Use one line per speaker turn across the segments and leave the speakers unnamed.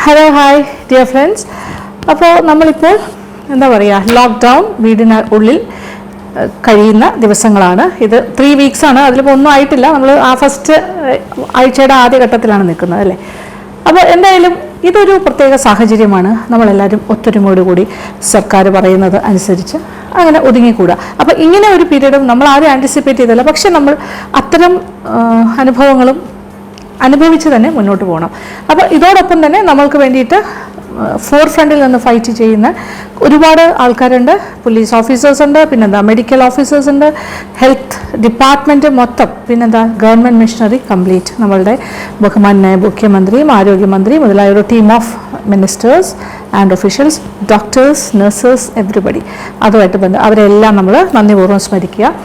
Hello hi dear friends. അപ്പോൾ നമ്മളിപ്പോൾ എന്താ പറയുക, ലോക്ക്ഡൗൺ വീടിനുള്ളിൽ കഴിയുന്ന ദിവസങ്ങളാണ്. ഇത് 3 വീക്സാണ്. അതിലിപ്പോൾ ഒന്നും ആയിട്ടില്ല. നമ്മൾ ആ ഫസ്റ്റ് ആഴ്ചയുടെ ആദ്യഘട്ടത്തിലാണ് നിൽക്കുന്നത് അല്ലേ. അപ്പോൾ എന്തായാലും ഇതൊരു പ്രത്യേക സാഹചര്യമാണ്. നമ്മളെല്ലാവരും ഒത്തൊരുമയോടുകൂടി സർക്കാർ പറയുന്നത് അനുസരിച്ച് അങ്ങനെ ഒതുങ്ങിക്കൂടുക. അപ്പോൾ ഇങ്ങനെ ഒരു പീരീഡും നമ്മൾ ആരും ആൻറ്റിസിപ്പേറ്റ് ചെയ്തില്ല. പക്ഷെ നമ്മൾ അത്തരം അനുഭവങ്ങളും അനുഭവിച്ച് തന്നെ മുന്നോട്ട് പോകണം. അപ്പോൾ ഇതോടൊപ്പം തന്നെ നമ്മൾക്ക് വേണ്ടിയിട്ട് ഫോർ ഫ്രണ്ടിൽ നിന്ന് ഫൈറ്റ് ചെയ്യുന്ന ഒരുപാട് ആൾക്കാരുണ്ട്. പോലീസ് ഓഫീസേഴ്സ് ഉണ്ട്, പിന്നെന്താ മെഡിക്കൽ ഓഫീസേഴ്സ് ഉണ്ട്, ഹെൽത്ത് ഡിപ്പാർട്ട്മെൻറ്റ് മൊത്തം, പിന്നെന്താ ഗവൺമെൻറ് മിഷനറി കംപ്ലീറ്റ്, നമ്മളുടെ ബഹുമാനായ മുഖ്യമന്ത്രിയും ആരോഗ്യമന്ത്രിയും മുതലായ ഒരു team of ministers and officials, doctors, nurses, everybody, അതുമായിട്ട് അവരെല്ലാം നമ്മൾ നന്ദിപൂർവ്വം സ്മരിക്കുക.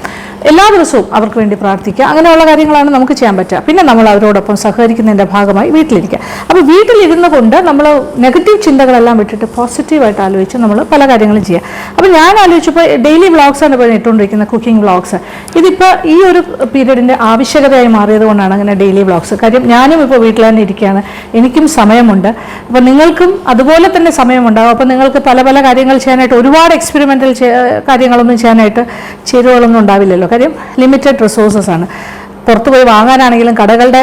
എല്ലാ ദിവസവും അവർക്ക് വേണ്ടി പ്രാർത്ഥിക്കുക. അങ്ങനെയുള്ള കാര്യങ്ങളാണ് നമുക്ക് ചെയ്യാൻ പറ്റുക. പിന്നെ നമ്മൾ അവരോടൊപ്പം സഹകരിക്കുന്നതിൻ്റെ ഭാഗമായി വീട്ടിലിരിക്കുക. അപ്പോൾ വീട്ടിലിരുന്നു കൊണ്ട് നമ്മൾ നെഗറ്റീവ് ചിന്തകളെല്ലാം വിട്ടിട്ട് പോസിറ്റീവായിട്ട് ആലോചിച്ച് നമ്മൾ പല കാര്യങ്ങളും ചെയ്യുക. അപ്പോൾ ഞാൻ ആലോചിച്ചപ്പോൾ ഡെയിലി വ്ളോഗ്സാണ് ഇപ്പോൾ ഇട്ടുകൊണ്ടിരിക്കുന്ന കുക്കിംഗ് വ്ളോഗ്സ്. ഇതിപ്പോൾ ഈ ഒരു പീരീഡിൻ്റെ ആവശ്യകതയായി മാറിയത് കൊണ്ടാണ് അങ്ങനെ ഡെയിലി വ്ളോഗ്സ്. കാര്യം ഞാനും ഇപ്പോൾ വീട്ടിൽ തന്നെ ഇരിക്കുകയാണ്, എനിക്കും സമയമുണ്ട്. അപ്പോൾ നിങ്ങൾക്കും അതുപോലെ തന്നെ സമയമുണ്ടാകും. അപ്പോൾ നിങ്ങൾക്ക് പല പല കാര്യങ്ങൾ ചെയ്യാനായിട്ട്, ഒരുപാട് എക്സ്പെരിമെൻ്റൽ കാര്യങ്ങളൊന്നും ചെയ്യാനായിട്ട് ചേരുവകളൊന്നും ഉണ്ടാവില്ലല്ലോ. കാര്യം ലിമിറ്റഡ് റിസോഴ്സസ് ആണ്. പുറത്തു പോയി വാങ്ങാനാണെങ്കിലും കടകളുടെ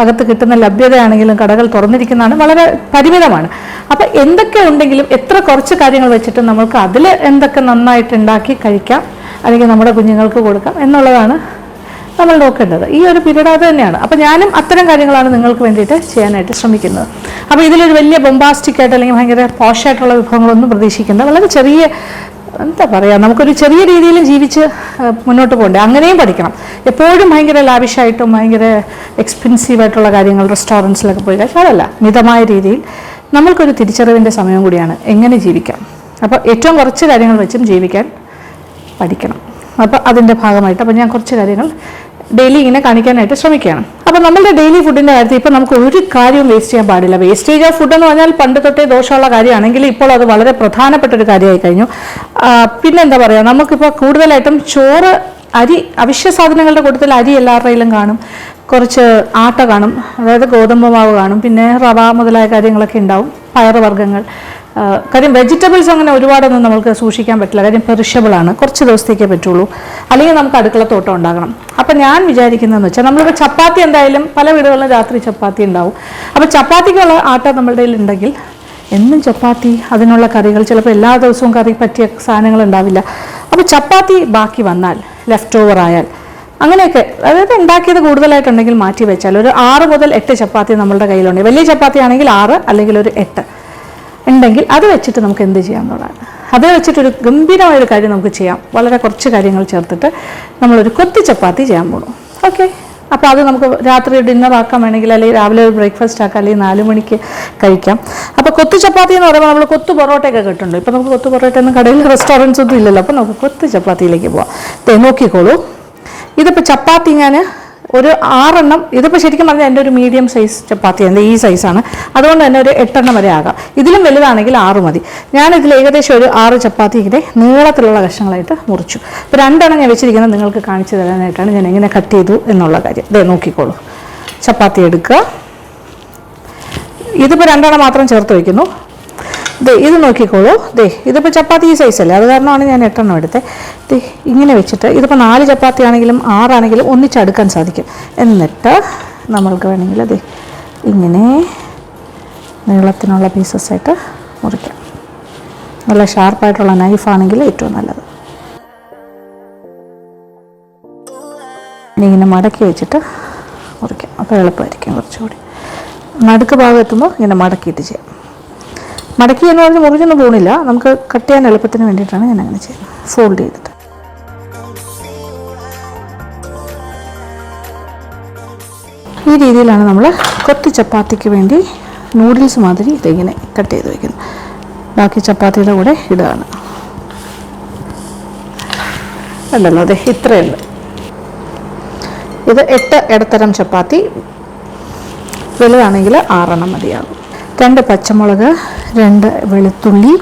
അകത്ത് കിട്ടുന്ന ലഭ്യതയാണെങ്കിലും കടകൾ തുറന്നിരിക്കുന്നതാണ്, വളരെ പരിമിതമാണ്. അപ്പോൾ എന്തൊക്കെ ഉണ്ടെങ്കിലും എത്ര കുറച്ച് കാര്യങ്ങൾ വെച്ചിട്ട് നമുക്ക് അതിൽ എന്തൊക്കെ നന്നായിട്ട് ഉണ്ടാക്കി കഴിക്കാം, അല്ലെങ്കിൽ നമ്മുടെ കുഞ്ഞുങ്ങൾക്ക് കൊടുക്കാം എന്നുള്ളതാണ് നമ്മൾ നോക്കേണ്ടത്. ഈ ഒരു പീരീഡ് അത് തന്നെയാണ്. അപ്പോൾ ഞാനും അത്തരം കാര്യങ്ങളാണ് നിങ്ങൾക്ക് വേണ്ടിയിട്ട് ചെയ്യാനായിട്ട് ശ്രമിക്കുന്നത്. അപ്പോൾ ഇതിലൊരു വലിയ ബൊംബാസ്റ്റിക് ആയിട്ട് അല്ലെങ്കിൽ ഭയങ്കര പോഷായിട്ടുള്ള വിഭവങ്ങളൊന്നും പ്രതീക്ഷിക്കേണ്ട. വളരെ ചെറിയ, എന്താ പറയുക, നമുക്കൊരു ചെറിയ രീതിയിലും ജീവിച്ച് മുന്നോട്ട് പോകണ്ടേ, അങ്ങനെയും പഠിക്കണം. എപ്പോഴും ഭയങ്കര ലാവിഷായിട്ടും ഭയങ്കര എക്സ്പെൻസീവായിട്ടുള്ള കാര്യങ്ങൾ റെസ്റ്റോറൻറ്റ്സിലൊക്കെ പോയി കഴിച്ചാൽ അതല്ല, മിതമായ രീതിയിൽ നമ്മൾക്കൊരു തിരിച്ചറിവിൻ്റെ സമയം കൂടിയാണ് എങ്ങനെ ജീവിക്കാം. അപ്പോൾ ഏറ്റവും കുറച്ച് കാര്യങ്ങൾ വെച്ചും ജീവിക്കാൻ പഠിക്കണം. അപ്പോൾ അതിൻ്റെ ഭാഗമായിട്ട് അപ്പോൾ ഞാൻ കുറച്ച് കാര്യങ്ങൾ ഡെയിലി ഇങ്ങനെ കാണിക്കാനായിട്ട് ശ്രമിക്കുകയാണ്. അപ്പോൾ നമ്മളുടെ ഡെയിലി ഫുഡിൻ്റെ കാര്യത്തിൽ ഇപ്പോൾ നമുക്ക് ഒരു കാര്യവും വേസ്റ്റ് ചെയ്യാൻ പാടില്ല. വേസ്റ്റേജ് ഓഫ് ഫുഡ് എന്ന് പറഞ്ഞാൽ പണ്ട് തൊട്ടേ ദോഷമുള്ള കാര്യമാണെങ്കിൽ ഇപ്പോൾ അത് വളരെ പ്രധാനപ്പെട്ട ഒരു കാര്യമായി കഴിഞ്ഞു. പിന്നെ എന്താ പറയുക, നമുക്കിപ്പോൾ കൂടുതലായിട്ടും ചോറ്, അരി, അവശ്യ സാധനങ്ങളുടെ കൂട്ടത്തിൽ അരി എല്ലാവരുടെയിലും കാണും, കുറച്ച് ആട്ട കാണും, അതായത് ഗോതമ്പ് മാവ് കാണും, പിന്നെ റവ മുതലായ കാര്യങ്ങളൊക്കെ ഉണ്ടാവും, പയറുവർഗ്ഗങ്ങൾ. കാര്യം വെജിറ്റബിൾസ് അങ്ങനെ ഒരുപാടൊന്നും നമുക്ക് സൂക്ഷിക്കാൻ പറ്റില്ല. കാര്യം പെറിഷബിളാണ്, കുറച്ച് ദിവസത്തേക്കേ പറ്റുള്ളൂ. അല്ലെങ്കിൽ നമുക്ക് അടുക്കളത്തോട്ടം ഉണ്ടാകണം. അപ്പം ഞാൻ വിചാരിക്കുന്നതെന്ന് വെച്ചാൽ, നമ്മളിപ്പോൾ ചപ്പാത്തി എന്തായാലും പല വീടുകളിലും രാത്രി ചപ്പാത്തി ഉണ്ടാവും. അപ്പോൾ ചപ്പാത്തിക്കുള്ള ആട്ട നമ്മളുടെ കയ്യിൽ ഉണ്ടെങ്കിൽ എന്നും ചപ്പാത്തി, അതിനുള്ള കറികൾ, ചിലപ്പോൾ എല്ലാ ദിവസവും കറി പറ്റിയ സാധനങ്ങൾ ഉണ്ടാവില്ല. അപ്പോൾ ചപ്പാത്തി ബാക്കി വന്നാൽ, ലെഫ്റ്റ് ഓവർ ആയാൽ, അങ്ങനെയൊക്കെ, അതായത് ഉണ്ടാക്കിയത് കൂടുതലായിട്ടുണ്ടെങ്കിൽ മാറ്റി വെച്ചാൽ ഒരു 6 മുതൽ 8 ചപ്പാത്തി നമ്മളുടെ കയ്യിലുണ്ട്. വലിയ ചപ്പാത്തി ആണെങ്കിൽ 6 അല്ലെങ്കിൽ ഒരു 8 ഉണ്ടെങ്കിൽ അത് വെച്ചിട്ട് നമുക്ക് എന്ത് ചെയ്യാമെന്നുള്ളതാണ്. അത് വെച്ചിട്ടൊരു ഗംഭീരമായൊരു കാര്യം നമുക്ക് ചെയ്യാം. വളരെ കുറച്ച് കാര്യങ്ങൾ ചേർത്തിട്ട് നമ്മളൊരു കൊത്തി ചപ്പാത്തി ചെയ്യാൻ പോകണം. ഓക്കെ, അപ്പോൾ അത് നമുക്ക് രാത്രി ഡിന്നർ ആക്കാൻ വേണമെങ്കിൽ, അല്ലെങ്കിൽ രാവിലെ ഒരു ബ്രേക്ക്ഫാസ്റ്റ് ആക്കാം, അല്ലെങ്കിൽ 4 മണിക്ക് കഴിക്കാം. അപ്പോൾ കൊത്തു ചപ്പാത്തി എന്ന് പറയുമ്പോൾ നമ്മൾ കൊത്തു പൊറോട്ടയൊക്കെ കിട്ടുന്നുണ്ട്. ഇപ്പോൾ നമുക്ക് കൊത്തു പൊറോട്ട ഒന്നും കടയിൽ റെസ്റ്റോറൻറ്റ്സ് ഒന്നും ഇല്ലല്ലോ. അപ്പോൾ നമുക്ക് കൊത്തു ചപ്പാത്തിയിലേക്ക് പോവാം. നോക്കിക്കോളൂ, ഇതിപ്പോൾ ചപ്പാത്തി ഞാൻ ഒരു 6 എണ്ണം, ഇതിപ്പോൾ ശരിക്കും പറഞ്ഞാൽ എൻ്റെ ഒരു മീഡിയം സൈസ് ചപ്പാത്തിയാണ്, ഈ സൈസാണ്. അതുകൊണ്ട് തന്നെ ഒരു 8 എണ്ണം വരെ ആകാം. ഇതിലും വലുതാണെങ്കിൽ 6 മതി. ഞാനിതിൽ ഏകദേശം ഒരു 6 ചപ്പാത്തി ഇങ്ങനെ നീളത്തിലുള്ള കഷ്ണങ്ങളായിട്ട് മുറിച്ചു. ഇപ്പോൾ 2 എണ്ണം ഞാൻ വെച്ചിരിക്കുന്നത് നിങ്ങൾക്ക് കാണിച്ചു തരാനായിട്ടാണ് ഞാൻ എങ്ങനെ കട്ട് ചെയ്തു എന്നുള്ള കാര്യം. നോക്കിക്കോളൂ, ചപ്പാത്തി എടുക്കുക. ഇതിപ്പോൾ 2 എണ്ണം മാത്രം ചേർത്ത് വയ്ക്കുന്നു. ഇത് നോക്കിക്കോളൂ, ഇതിപ്പോൾ ചപ്പാത്തി ഈ സൈസല്ലേ, അത് കാരണമാണ് ഞാൻ 8 എണ്ണം എടുത്തത്. ഇങ്ങനെ വെച്ചിട്ട് ഇതിപ്പോൾ 4 ചപ്പാത്തി ആണെങ്കിലും 6 ആണെങ്കിലും ഒന്നിച്ചടുക്കാൻ സാധിക്കും. എന്നിട്ട് നമ്മൾക്ക് വേണമെങ്കിൽ ഇങ്ങനെ നീളത്തിനുള്ള പീസസ് ആയിട്ട് മുറിക്കാം. നല്ല ഷാർപ്പായിട്ടുള്ള നൈഫാണെങ്കിൽ ഏറ്റവും നല്ലത്. ഇങ്ങനെ മടക്കി വെച്ചിട്ട് മുറിക്കാം. അപ്പോൾ എളുപ്പമായിരിക്കും കുറച്ചുകൂടി. നടുക്ക് ഭാഗം എത്തുമ്പോൾ ഇങ്ങനെ മടക്കിയിട്ട് ചെയ്യാം. മടക്കി എന്ന് പറഞ്ഞ് മുറിഞ്ഞൊന്നും പോകണില്ല, നമുക്ക് കട്ട് ചെയ്യാൻ എളുപ്പത്തിന് വേണ്ടിയിട്ടാണ് ഞാൻ അങ്ങനെ ചെയ്യുന്നത്. ഫോൾഡ് ചെയ്തിട്ട് ഈ രീതിയിലാണ് നമ്മൾ കൊത്തി ചപ്പാത്തിക്ക് വേണ്ടി നൂഡിൽസ് മാതിരി ഇതിങ്ങനെ കട്ട് ചെയ്ത് വയ്ക്കുന്നത്. ബാക്കി ചപ്പാത്തിയുടെ കൂടെ ഇടുകയാണ്. ഉണ്ടല്ലോ, ഇത്രയുണ്ട്. ഇത് 8 ഇടത്തരം ചപ്പാത്തി, വലുതാണെങ്കിൽ 6 എണ്ണം മതിയാകും. 2 പച്ചമുളക്, 2 വെളുത്തുള്ളി,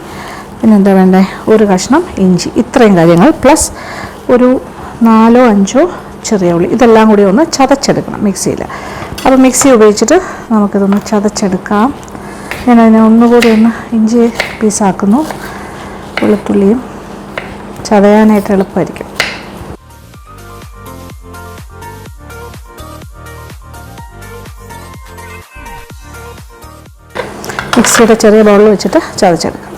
പിന്നെന്താ വേണ്ടേ, ഒരു കഷ്ണം ഇഞ്ചി, ഇത്രയും കാര്യങ്ങൾ പ്ലസ് ഒരു 4 or 5 ചെറിയ ഉള്ളി. ഇതെല്ലാം കൂടി ഒന്ന് ചതച്ചെടുക്കണം മിക്സിയിൽ. അപ്പോൾ മിക്സി ഉപയോഗിച്ചിട്ട് നമുക്കിതൊന്ന് ചതച്ചെടുക്കാം. ഞാനതിനെ ഒന്നുകൂടി ഒന്ന് ഇഞ്ചി പീസാക്കുന്നു. വെളുത്തുള്ളിയും ചതയാനായിട്ട് എളുപ്പമായിരിക്കും. മിക്സിയുടെ ചെറിയ ബൗളിൽ വെച്ചിട്ട് ചതച്ചെടുക്കാം.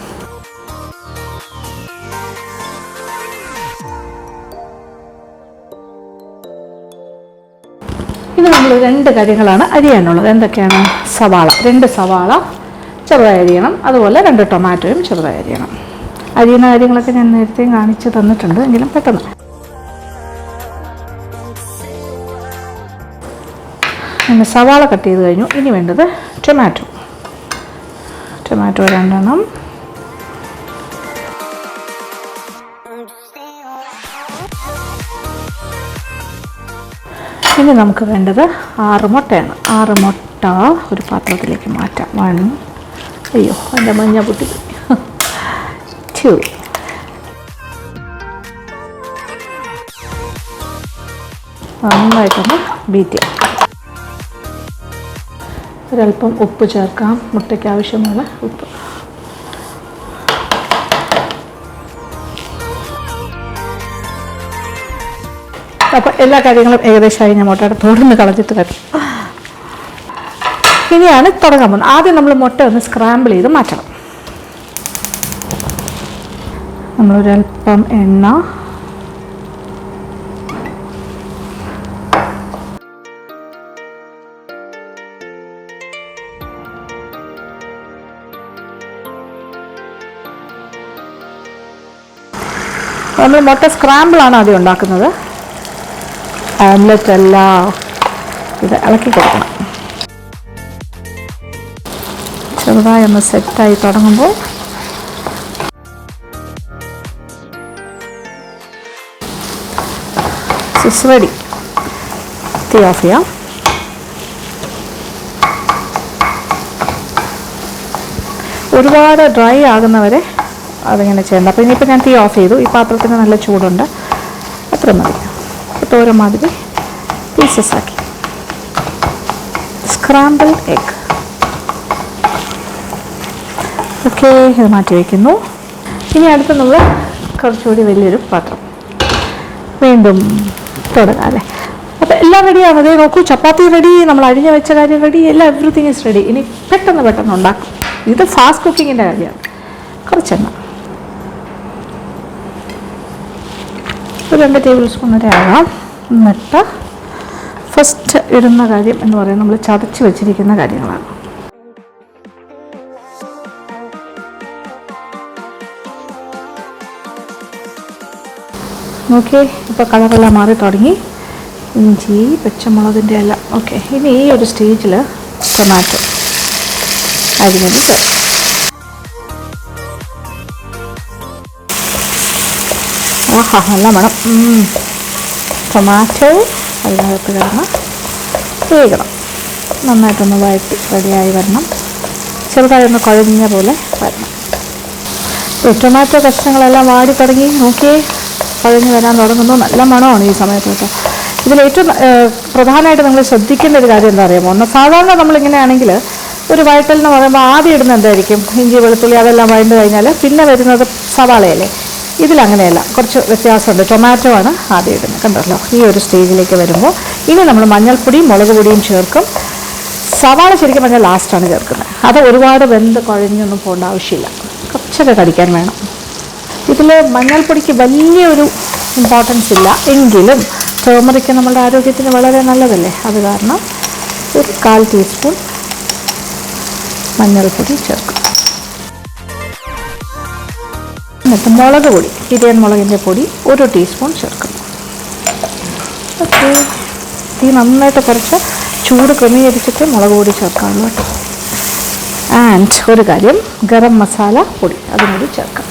ഇത് നമ്മൾ 2 കാര്യങ്ങളാണ് അരിയാനുള്ളത്. എന്തൊക്കെയാണ്? സവാള, 2 സവാള ചെറുതായി അരിയണം. അതുപോലെ 2 ടൊമാറ്റോയും ചെറുതായി അരിയണം. അരിയുന്ന കാര്യങ്ങളൊക്കെ ഞാൻ നേരത്തെ കാണിച്ച് തന്നിട്ടുണ്ട്, എങ്കിലും പെട്ടെന്ന്. പിന്നെ സവാള കട്ട് ചെയ്ത് കഴിഞ്ഞു. ഇനി വേണ്ടത് ടൊമാറ്റോ 2 എണ്ണം. ഇനി നമുക്ക് വേണ്ടത് 6 മുട്ടയാണ്. 6 മുട്ട ഒരു പാത്രത്തിലേക്ക് മാറ്റാം. 1, അയ്യോ എൻ്റെ മഞ്ഞ പൊട്ടി, 2, നന്നായിട്ടൊന്ന് ബീറ്റ് ചെയ്യാം. ഒരല്പം ഉപ്പ് ചേർക്കാം, മുട്ടയ്ക്ക് ആവശ്യമുള്ള ഉപ്പ്. അപ്പോൾ എല്ലാ കാര്യങ്ങളും ഏകദേശമായി ഞാൻ മുട്ടയുടെ തോടുന്ന് കളഞ്ഞിട്ട് തരും. ഇനിയാണ് തുടങ്ങാൻ പോകുന്നത്. ആദ്യം നമ്മൾ മുട്ട ഒന്ന് സ്ക്രാമ്പിൾ ചെയ്ത് മാറ്റണം. നമ്മളൊരല്പം എണ്ണ, നമ്മൾ മുട്ട സ്ക്രാമ്പിളാണ് ആദ്യം ഉണ്ടാക്കുന്നത്, ഓംലെറ്റ് അല്ല. ഇത് ഇളക്കി കൊടുക്കണം. ചെറുതായി ഒന്ന് സെറ്റായി തുടങ്ങുമ്പോൾ ഇറ്റ്സ് റെഡി. തീ ഓഫ് ചെയ്യാം. ഒരുപാട് ഡ്രൈ ആകുന്നവരെ അതിങ്ങനെ ചെയ്യണ്ട. അപ്പോൾ ഇനിയിപ്പോൾ ഞാൻ തീ ഓഫ് ചെയ്തു. ഈ പാത്രത്തിന് നല്ല ചൂടുണ്ട്, അത്ര മതി. തോരൻ മാതിരി പീസസ് ആക്കി. Scramble egg. ഓക്കെ, ഇത് മാറ്റി വയ്ക്കുന്നു. ഇനി അടുത്ത് നമ്മൾ കുറച്ചുകൂടി വലിയൊരു പാത്രം വീണ്ടും തുടങ്ങാം അല്ലേ. അപ്പോൾ എല്ലാം റെഡിയാണ്. അതേ നോക്കൂ, ചപ്പാത്തി റെഡി, നമ്മൾ അരിഞ്ഞ വെച്ച കാര്യം റെഡി, എല്ലാം എവറിത്തിങ് ഈസ് റെഡി. ഇനി പെട്ടെന്ന് ഉണ്ടാക്കും. ഇത് ഫാസ്റ്റ് കുക്കിങ്ങിൻ്റെ കാര്യമാണ്. കുറച്ചെണ്ണ, ഒരു 2 ടേബിൾ സ്പൂൺ വരെ ആകാം. എന്നിട്ട് ഫസ്റ്റ് ഇടുന്ന കാര്യം എന്ന് പറയുന്നത് നമ്മൾ ചതച്ച് വെച്ചിരിക്കുന്ന കാര്യങ്ങളാണ്. ഓക്കെ, ഇപ്പോൾ കളറെല്ലാം മാറി തുടങ്ങി. ഇഞ്ചി, പച്ചമുളകിൻ്റെ എല്ലാം ഓക്കെ. ഇനി ഈ ഒരു സ്റ്റേജിൽ ടൊമാറ്റോ അരിഞ്ഞത് ചേർക്കാം. ആഹാ, നല്ല മണം. ടൊമാറ്റോ അതിനകത്ത് കിടന്ന് വേകണം. നന്നായിട്ടൊന്ന് വഴറ്റി റെഡിയായി വരണം. ചെറുതായി ഒന്ന് കുഴഞ്ഞ പോലെ വരണം. ടൊമാറ്റോ കഷ്ണങ്ങളെല്ലാം വാടി തുടങ്ങി. നോക്കിയേ, കുഴഞ്ഞ് വരാൻ തുടങ്ങുന്നു. നല്ല മണമാണ് ഈ സമയത്ത് കേട്ടോ. ഇതിലേറ്റവും പ്രധാനമായിട്ട് നിങ്ങൾ ശ്രദ്ധിക്കേണ്ട ഒരു കാര്യം എന്താ അറിയാമോ? സാധാരണ നമ്മളിങ്ങനെയാണെങ്കിൽ ഒരു വഴറ്റലെന്ന് പറയുമ്പോൾ ആദ്യം ഇടുന്നത് എന്തായിരിക്കും? ഇഞ്ചി, വെളുത്തുള്ളി അതെല്ലാം വഴണ്ട് കഴിഞ്ഞാൽ പിന്നെ വരുന്നത് സവാളയല്ലേ. ഇതിലങ്ങനെയല്ല, കുറച്ച് വ്യത്യാസമുണ്ട്. ടൊമാറ്റോ ആണ് ആദ്യം ഇടുന്നത്, കണ്ടല്ലോ. ഈ ഒരു സ്റ്റേജിലേക്ക് വരുമ്പോൾ ഇനി നമ്മൾ മഞ്ഞൾപ്പൊടിയും മുളക് പൊടിയും ചേർക്കും. സവാള ശരിക്കും പറഞ്ഞാൽ ലാസ്റ്റാണ് ചേർക്കുന്നത്. അത് ഒരുപാട് വെന്ത് കുഴഞ്ഞൊന്നും പോകേണ്ട ആവശ്യമില്ല, കുറച്ചൊക്കെ കടിക്കാൻ വേണം. ഇതിൽ മഞ്ഞൾപ്പൊടിക്ക് വലിയൊരു ഇമ്പോർട്ടൻസ് ഇല്ല, എങ്കിലും ടേമറിക്ക് നമ്മുടെ ആരോഗ്യത്തിന് വളരെ നല്ലതല്ലേ. അത് കാരണം ഒരു 1/4 ടീസ്പൂൺ മഞ്ഞൾപ്പൊടി ചേർക്കും. എന്നിട്ട് മുളക് പൊടി, പിരിയൻ മുളകിൻ്റെ പൊടി 1 ടീസ്പൂൺ ചേർക്കും. ഓക്കെ, തീ നന്നായിട്ട് കുറച്ച് ചൂട് ക്രമീകരിച്ചിട്ട് മുളക് പൊടി ചേർക്കാവുള്ളൂ കേട്ടോ. ആൻഡ് ഒരു കാര്യം, ഗരം മസാല പൊടി അതും കൂടി ചേർക്കാം.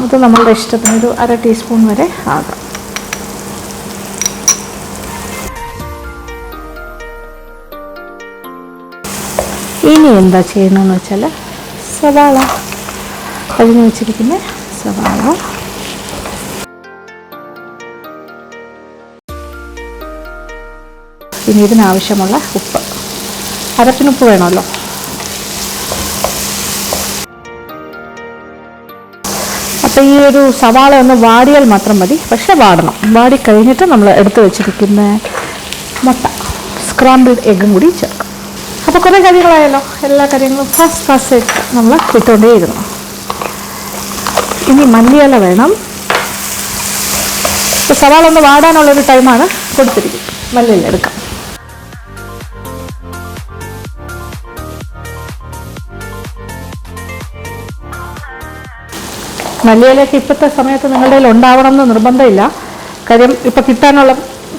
അത് നമ്മളുടെ ഇഷ്ടത്തിനൊരു 1/2 ടീസ്പൂൺ വരെ ആകാം. ഇനി എന്താ ചെയ്യണമെന്ന് വെച്ചാൽ സവാള അരിഞ്ഞ് വെച്ചിരിക്കുന്ന സവാള, ഇനി ഇതിനാവശ്യമുള്ള ഉപ്പ്, അരപ്പിനുപ്പ് വേണമല്ലോ. അപ്പോൾ ഈ ഒരു സവാള ഒന്ന് വാടിയാൽ മാത്രം മതി, പക്ഷേ വാടണം. വാടി കഴിഞ്ഞിട്ട് നമ്മൾ എടുത്ത് വെച്ചിരിക്കുന്ന മുട്ട, സ്ക്രാമ്പിൾഡ് എഗ്ഗും കൂടി ചേർക്കും. അപ്പോൾ കുറേ കാര്യങ്ങളായല്ലോ. എല്ലാ കാര്യങ്ങളും ഫാസ്റ്റ് നമ്മൾ ഇട്ടുകൊണ്ടേയിരുന്നു. ഇനി മല്ലിയില വേണം. ഇപ്പോൾ സവാള ഒന്ന് വാടാനുള്ളൊരു ടൈമാണ് കൊടുത്തിരിക്കും. മല്ലിയില എടുക്കാം. മല്ലിയിലൊക്കെ ഇപ്പോഴത്തെ സമയത്ത് നിങ്ങളുടെ കയ്യിൽ ഉണ്ടാവണം എന്ന് നിർബന്ധമില്ല. കാര്യം ഇപ്പോൾ കിട്ടാനുള്ള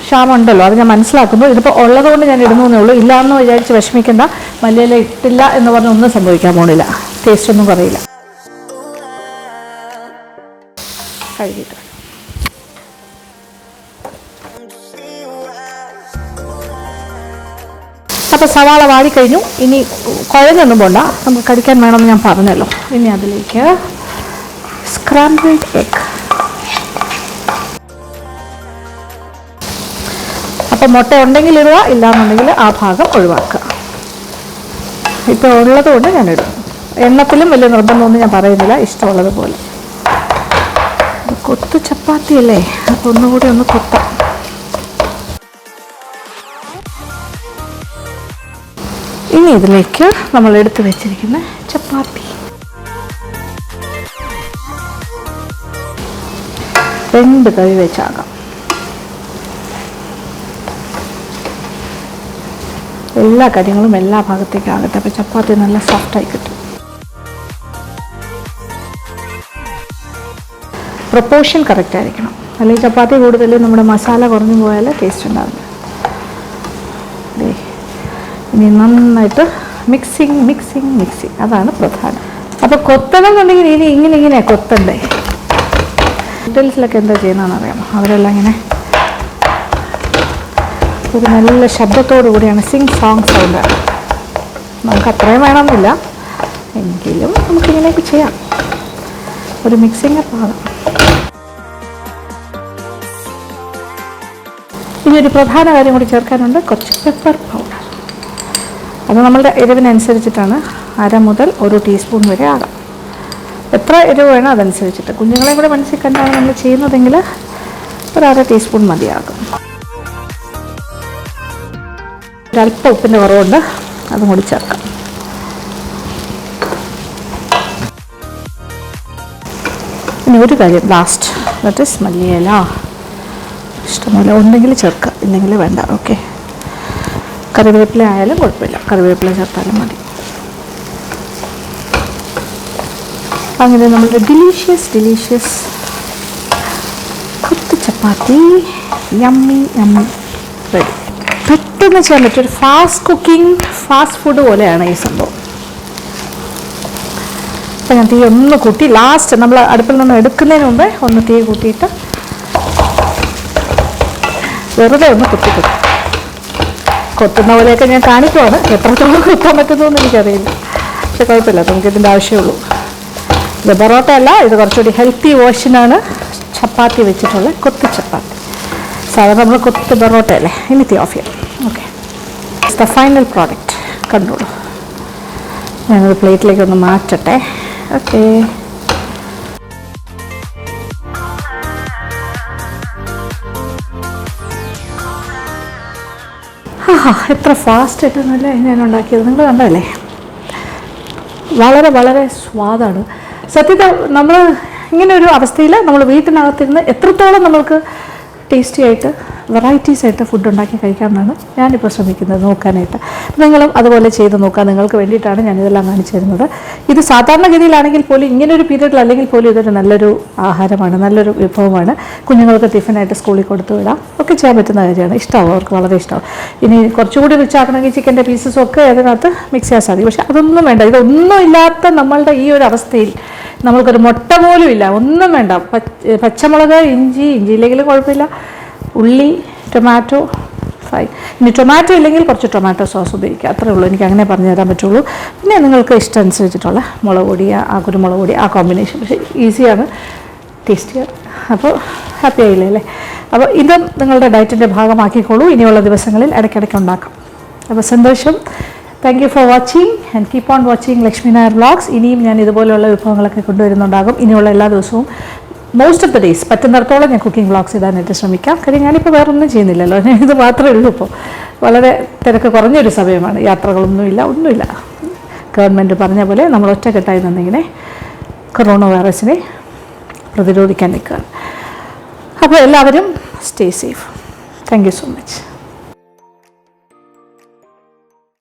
ക്ഷാമം ഉണ്ടല്ലോ, അത് ഞാൻ മനസ്സിലാക്കുന്നു. ഇതിപ്പോൾ ഉള്ളതുകൊണ്ട് ഞാൻ ഇടുന്നേ ഉള്ളൂ. ഇല്ലയെന്ന് വിചാരിച്ച് വിഷമിക്കേണ്ട. മല്ലിയില ഇട്ടില്ല എന്ന് പറഞ്ഞ് ഒന്നും സംഭവിക്കാൻ പോണില്ല, ടേസ്റ്റ് ഒന്നും കുറയില്ല. കഴുകിയിട്ട് അപ്പോൾ സവാള വാടിക്കഴിഞ്ഞു. ഇനി കുഴഞ്ഞൊന്നും പോണ്ട, നമുക്ക് കടിക്കാൻ വേണമെന്ന് ഞാൻ പറഞ്ഞല്ലോ. ഇനി അതിലേക്ക് സ്ക്രാമ്പിൾഡ് എഗ്. അപ്പോൾ മുട്ട ഉണ്ടെങ്കിൽ ഇടുക, ഇല്ലാന്നുണ്ടെങ്കിൽ ആ ഭാഗം ഒഴിവാക്കുക. ഇപ്പോൾ ഉള്ളത് കൊണ്ട് ഞാനിടും. എണ്ണത്തിലും വലിയ നിർബന്ധമൊന്നും ഞാൻ പറയുന്നില്ല, ഇഷ്ടമുള്ളതുപോലെ. കൊത്തു ചപ്പാത്തിയല്ലേ, അപ്പോൾ ഒന്നുകൂടി ഒന്ന് കൊത്താം. ഇനി ഇതിലേക്ക് നമ്മൾ എടുത്തു വെച്ചിരിക്കുന്ന ചപ്പാത്തി 2 കറി വെച്ചാകാം. എല്ലാ കാര്യങ്ങളും എല്ലാ ഭാഗത്തേക്കും ആകട്ടെ. അപ്പോൾ ചപ്പാത്തി നല്ല സോഫ്റ്റായി കിട്ടും. പ്രൊപ്പോർഷൻ കറക്റ്റ് ആയിരിക്കണം, അല്ലെങ്കിൽ ചപ്പാത്തി കൂടുതൽ നമ്മുടെ മസാല കുറഞ്ഞു പോയാൽ ടേസ്റ്റ് ഉണ്ടാവില്ല. ഇനി നന്നായിട്ട് മിക്സിങ് അതാണ് പ്രധാനം. അപ്പോൾ കൊത്തണം എന്നുണ്ടെങ്കിൽ ഇനി ഇങ്ങനെ കൊത്തണ്ടേ. ഹോട്ടൽസിലൊക്കെ എന്താ ചെയ്യുന്നതെന്ന് അറിയാമോ? അവരെല്ലാം ഇങ്ങനെ ഒരു നല്ല ശബ്ദത്തോടു കൂടിയാണ് സോങ് സൗണ്ട്. നമുക്ക് അത്രയും വേണമെന്നില്ല, എങ്കിലും നമുക്കിങ്ങനെയൊക്കെ ചെയ്യാം. ഒരു മിക്സിങ് പാകം. ഇനി ഒരു പ്രധാന കാര്യം കൂടി ചേർക്കാനുണ്ട്, കുറച്ച് പെപ്പർ പൗഡർ. അത് നമ്മളുടെ എരിവിനനുസരിച്ചിട്ടാണ്. 1/2 മുതൽ 1 ടീസ്പൂൺ വരെ ആകാം. എത്ര എരിവ് വേണം അതനുസരിച്ചിട്ട്. കുഞ്ഞുങ്ങളെ കൂടെ മനസ്സിൽ കണ്ടാണ് നമ്മൾ ചെയ്യുന്നതെങ്കിൽ 1/2 ടീസ്പൂൺ മതിയാകും. ഒരല്പം ഉപ്പിൻ്റെ കുറവുണ്ട്, അതും കൂടി ചേർക്കാം. ഇനി ഒരു കാര്യം ലാസ്റ്റ്, ദാറ്റ് ഈസ് മല്ലിയില. ഇഷ്ടംപോലെ ഉണ്ടെങ്കിൽ ചേർക്കുക, ഇല്ലെങ്കിൽ വേണ്ട. ഓക്കെ, കറിവേപ്പില ആയാലും കുഴപ്പമില്ല, കറിവേപ്പില ചേർത്താലും മതി. അങ്ങനെ നമ്മളുടെ ഡിലീഷ്യസ് കുത്തു ചപ്പാത്തി യമ്മി റെഡി. പെട്ടെന്ന് ചെയ്യാൻ പറ്റും. ഒരു ഫാസ്റ്റ് ഫുഡ് പോലെയാണ് ഈ സംഭവം. അപ്പം ഞാൻ തീ ഒന്ന് കൂട്ടി, ലാസ്റ്റ് നമ്മൾ അടുപ്പിൽ നിന്ന് എടുക്കുന്നതിന് മുമ്പേ ഒന്ന് തീ കൂട്ടിയിട്ട് വെറുതെ ഒന്ന് കൊത്തുന്ന പോലെയൊക്കെ ഞാൻ കാണിക്കുവാണ്. എത്രത്തോളം കൊത്താൻ പറ്റുന്നതെന്ന് എനിക്കറിയില്ല, പക്ഷെ കുഴപ്പമില്ല, നമുക്കിതിൻ്റെ ആവശ്യമുള്ളൂ. ഇത് പൊറോട്ട അല്ല, ഇത് കുറച്ചുകൂടി ഹെൽത്തി വേർഷനാണ് ചപ്പാത്തി വെച്ചിട്ടുള്ള കൊത്തു ചപ്പാത്തി. സാധാരണ നമ്മൾ കൊത്തു പൊറോട്ട അല്ലേ. ഇനി തീ ഓഫ് ചെയ്യാം. Okay, it's the final product. കണ്ടോളൂ. ഞാനത് പ്ലേറ്റിലേക്ക് ഒന്ന് മാറ്റട്ടെ. ഓക്കെ, എത്ര ഫാസ്റ്റായിട്ടൊന്നുമല്ലേ ഞാൻ ഉണ്ടാക്കിയത്. നിങ്ങൾ കണ്ടല്ലേ, വളരെ സ്വാദാണ്. സത്യത്തിൽ നമ്മൾ ഇങ്ങനെ ഒരു അവസ്ഥയിൽ നമ്മൾ വീട്ടിനകത്തിരുന്ന് എത്രത്തോളം നമ്മൾക്ക് ടേസ്റ്റി ആയിട്ട് വെറൈറ്റീസ് ആയിട്ട് ഫുഡ് ഉണ്ടാക്കി കഴിക്കാമെന്നാണ് ഞാനിപ്പോൾ ശ്രമിക്കുന്നത് നോക്കാനായിട്ട്. നിങ്ങളും അതുപോലെ ചെയ്ത് നോക്കുക. നിങ്ങൾക്ക് വേണ്ടിയിട്ടാണ് ഞാനിതെല്ലാം കാണിച്ചു തരുന്നത്. ഇത് സാധാരണഗതിയിലാണെങ്കിൽ പോലും ഇങ്ങനൊരു പീരീഡിൽ അല്ലെങ്കിൽ പോലും ഇതൊരു നല്ലൊരു ആഹാരമാണ്, നല്ലൊരു വിഭവമാണ്. കുഞ്ഞുങ്ങൾക്ക് ടിഫിനായിട്ട് സ്കൂളിൽ കൊടുത്തു വിടാം, ഒക്കെ ചെയ്യാൻ പറ്റുന്ന കാര്യമാണ്. ഇഷ്ടമാവും, അവർക്ക് വളരെ ഇഷ്ടമാവും. ഇനി കുറച്ചുകൂടി റിച്ച് ആക്കണമെങ്കിൽ ചിക്കൻ്റെ പീസസും ഒക്കെ അതിനകത്ത് മിക്സ് ചെയ്യാൻ സാധിക്കും. പക്ഷേ അതൊന്നും വേണ്ട. ഇതൊന്നും ഇല്ലാത്ത നമ്മളുടെ ഈ ഒരു അവസ്ഥയിൽ നമ്മൾക്കൊരു മുട്ട പോലും ഇല്ല, ഒന്നും വേണ്ട. പച്ചമുളക്, ഇഞ്ചിയില്ലെങ്കിലും കുഴപ്പമില്ല, ഉള്ളി, ടൊമാറ്റോ ഫ്രൈ. ഇനി ടൊമാറ്റോ ഇല്ലെങ്കിൽ കുറച്ച് ടൊമാറ്റോ സോസ് ഉപയോഗിക്കുക, അത്രേ ഉള്ളൂ. എനിക്ക് അങ്ങനെ പറഞ്ഞു തരാൻ പറ്റുള്ളൂ. പിന്നെ നിങ്ങൾക്ക് ഇഷ്ടം അനുസരിച്ചിട്ടുള്ള മുളക് പൊടി, കുരുമുളക് പൊടി, ആ കോമ്പിനേഷൻ. പക്ഷേ ഈസിയാണ്, ടേസ്റ്റിയാണ്. അപ്പോൾ ഹാപ്പി ആയില്ലേ അല്ലേ? അപ്പോൾ ഇതും നിങ്ങളുടെ ഡയറ്റിൻ്റെ ഭാഗമാക്കിക്കോളൂ. ഇനിയുള്ള ദിവസങ്ങളിൽ ഇടയ്ക്കിടയ്ക്ക് ഉണ്ടാക്കാം. അപ്പോൾ സന്തോഷം. Thank you for watching and keep on watching Lakshmi Nair vlogs. ഇനിയും ഞാൻ ഇതുപോലെയുള്ള വിഭവങ്ങളൊക്കെ കൊണ്ടുവരുന്നുണ്ടാകും. ഇനിയുള്ള എല്ലാ ദിവസവും മോസ്റ്റ് ഓഫ് ദ ഡേയ്സ് പറ്റുന്നിടത്തോളം ഞാൻ കുക്കിംഗ് വ്ളോഗ്സ് ഇടാനായിട്ട് ശ്രമിക്കാം. കാര്യം ഞാനിപ്പോൾ വേറൊന്നും ചെയ്യുന്നില്ലല്ലോ, ഞാൻ ഇത് മാത്രമേ ഉള്ളൂ. ഇപ്പോൾ വളരെ തിരക്ക് കുറഞ്ഞൊരു സമയമാണ്, യാത്രകളൊന്നുമില്ല, ഒന്നുമില്ല. ഗവൺമെൻറ് പറഞ്ഞ പോലെ നമ്മൾ ഒറ്റക്കെട്ടായി നിന്നിങ്ങനെ കൊറോണ വൈറസിനെ പ്രതിരോധിക്കാൻ നിൽക്കുകയാണ്. അപ്പോൾ എല്ലാവരും stay safe. Thank you so much.